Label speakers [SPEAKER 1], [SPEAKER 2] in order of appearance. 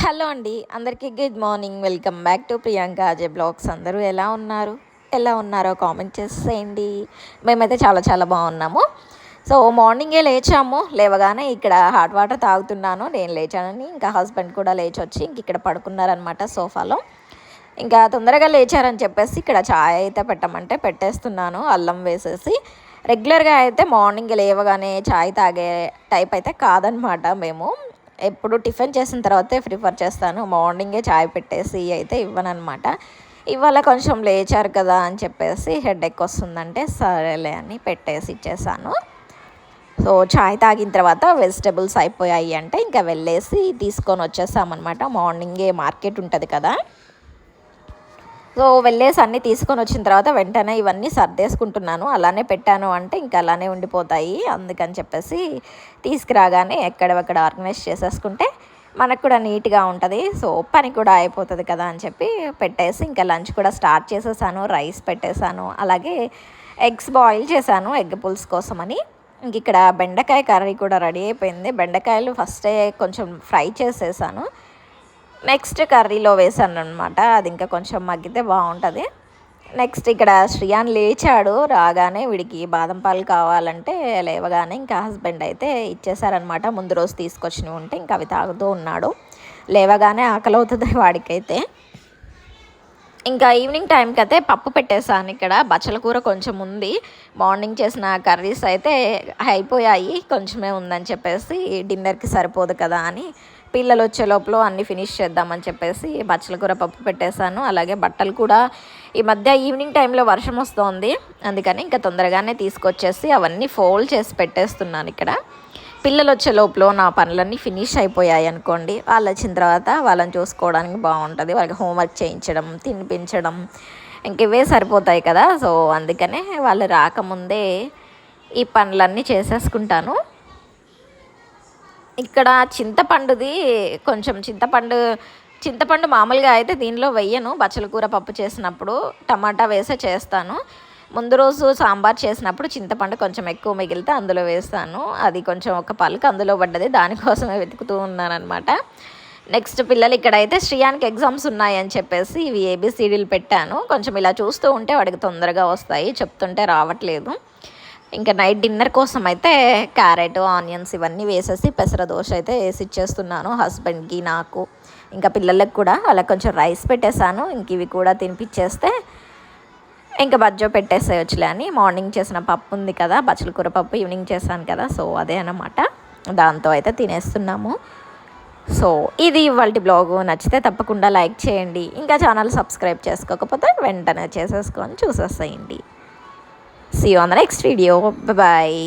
[SPEAKER 1] Hello అండి, అందరికీ good morning. Welcome back to Priyanka Ajay blogs. అందరూ ఎలా ఉన్నారో కామెంట్ చేసేయండి. మేమైతే చాలా చాలా బాగున్నాము. సో మార్నింగే లేచాము. లేవగానే ఇక్కడ హాట్ వాటర్ తాగుతున్నాను. నేను లేచానని ఇంకా హస్బెండ్ కూడా లేచి వచ్చి ఇక్కడ పడుకున్నారనమాట సోఫాలో. ఇంకా తొందరగా లేచారని చెప్పేసి ఇక్కడ ఛాయ్ అయితే పెట్టమంటే పెట్టేస్తున్నాను, అల్లం వేసేసి. రెగ్యులర్గా అయితే మార్నింగ్ లేవగానే ఛాయ్ తాగే టైప్ అయితే కాదనమాట. మేము ఎప్పుడు టిఫిన్ చేసిన తర్వాతే ప్రిఫర్ చేస్తాను. మార్నింగే ఛాయ్ పెట్టేసి అయితే ఇవ్వనమాట. ఇవాళ కొంచెం లేచారు కదా అని చెప్పేసి హెడేక్ వస్తుందంటే సరేలే అని పెట్టేసి ఇచ్చేసాను. సో ఛాయ్ తాగిన తర్వాత వెజిటబుల్స్ అయిపోయాయి అంటే ఇంకా వెళ్ళేసి తీసుకొని వచ్చేసామన్నమాట. మార్నింగే మార్కెట్ ఉంటుంది కదా, సో వెళ్ళేసి అన్నీ తీసుకొని వచ్చిన తర్వాత వెంటనే ఇవన్నీ సర్దేసుకుంటున్నాను. అలానే పెట్టాను అంటే ఇంకా అలానే ఉండిపోతాయి. అందుకని చెప్పేసి తీసుకురాగానే ఎక్కడెక్కడ ఆర్గనైజ్ చేసేసుకుంటే మనకు కూడా నీట్గా ఉంటుంది. సో పని కూడా అయిపోతుంది కదా అని చెప్పి పెట్టేసి ఇంకా లంచ్ కూడా స్టార్ట్ చేసేసాను. రైస్ పెట్టేశాను, అలాగే ఎగ్స్ బాయిల్ చేశాను ఎగ్ పులుసు కోసమని. ఇంక ఇక్కడ బెండకాయ కర్రీ కూడా రెడీ అయిపోయింది. బెండకాయలు ఫస్టే కొంచెం ఫ్రై చేసేసాను, నెక్స్ట్ కర్రీలో వేసాను అనమాట. అది ఇంకా కొంచెం మగ్గితే బాగుంటుంది. నెక్స్ట్ ఇక్కడ శ్రియాన్ లేచాడు. రాగానే వీడికి బాదం పాలు కావాలంటే లేవగానే ఇంకా హస్బెండ్ అయితే ఇచ్చేసారనమాట. ముందు రోజు తీసుకొచ్చినవి ఉంటే ఇంకా అవి తాగుతూ ఉన్నాడు. లేవగానే ఆకలి అవుతుంది వాడికైతే. ఇంకా ఈవినింగ్ టైంకి అయితే పప్పు పెట్టేశాను. ఇక్కడ బచ్చల కూర కొంచెం ఉంది. మార్నింగ్ చేసిన కర్రీస్ అయితే అయిపోయాయి, కొంచెమే ఉందని చెప్పేసి డిన్నర్కి సరిపోదు కదా అని పిల్లలు వచ్చే లోపల అన్నీ ఫినిష్ చేద్దామని చెప్పేసి బచ్చల కూర పప్పు పెట్టేశాను. అలాగే బట్టలు కూడా ఈ మధ్య ఈవినింగ్ టైంలో వర్షం వస్తుంది, అందుకని ఇంకా తొందరగానే తీసుకొచ్చేసి అవన్నీ ఫోల్డ్ చేసి పెట్టేస్తున్నాను. ఇక్కడ పిల్లలు వచ్చే లోపల నా పనులన్నీ ఫినిష్ అయిపోయాయి అనుకోండి. వాళ్ళు వచ్చిన తర్వాత వాళ్ళని చూసుకోవడానికి బాగుంటుంది. వాళ్ళకి హోంవర్క్ చేయించడం, తినిపించడం ఇంక ఇవే సరిపోతాయి కదా. సో అందుకనే వాళ్ళు రాకముందే ఈ పనులన్నీ చేసేసుకుంటాను. ఇక్కడ చింతపండుది కొంచెం చింతపండు మామూలుగా అయితే దీనిలో వెయ్యను. బచ్చల కూర పప్పు చేసినప్పుడు టమాటా వేసే చేస్తాను. ముందు రోజు సాంబార్ చేసినప్పుడు చింతపండు కొంచెం ఎక్కువ మిగిలితే అందులో వేస్తాను. అది కొంచెం ఒక పలుకు అందులో పడ్డది, దానికోసమే వెతుకుతూ ఉన్నాను అనమాట. నెక్స్ట్ పిల్లలు ఇక్కడైతే శ్రియానికి ఎగ్జామ్స్ ఉన్నాయని చెప్పేసి ఇవి ఏబిసిడీలు పెట్టాను. కొంచెం ఇలా చూస్తూ ఉంటే వాడికి తొందరగా వస్తాయి, చెప్తుంటే రావట్లేదు. ఇంకా నైట్ డిన్నర్ కోసం అయితే క్యారెట్, ఆనియన్స్ ఇవన్నీ వేసేసి పెసర దోశ అయితే వేసి ఇచ్చేస్తున్నాను హస్బెండ్కి, నాకు, ఇంకా పిల్లలకి కూడా. అలా కొంచెం రైస్ పెట్టేశాను. ఇంక ఇవి కూడా తినిపించేస్తే ఇంకా బజ్జో పెట్టేసేయచ్చులే అని. మార్నింగ్ చేసిన పప్పు ఉంది కదా, బచ్చల కూర పప్పు ఈవినింగ్ చేశాను కదా, సో అదే అన్నమాట. దాంతో అయితే తినేస్తున్నాము. సో ఇది ఇవాళ బ్లాగు. నచ్చితే తప్పకుండా లైక్ చేయండి. ఇంకా ఛానల్ సబ్స్క్రైబ్ చేసుకోకపోతే వెంటనే చేసేసుకొని చూసేసేయండి. See you on the next video. Bye bye.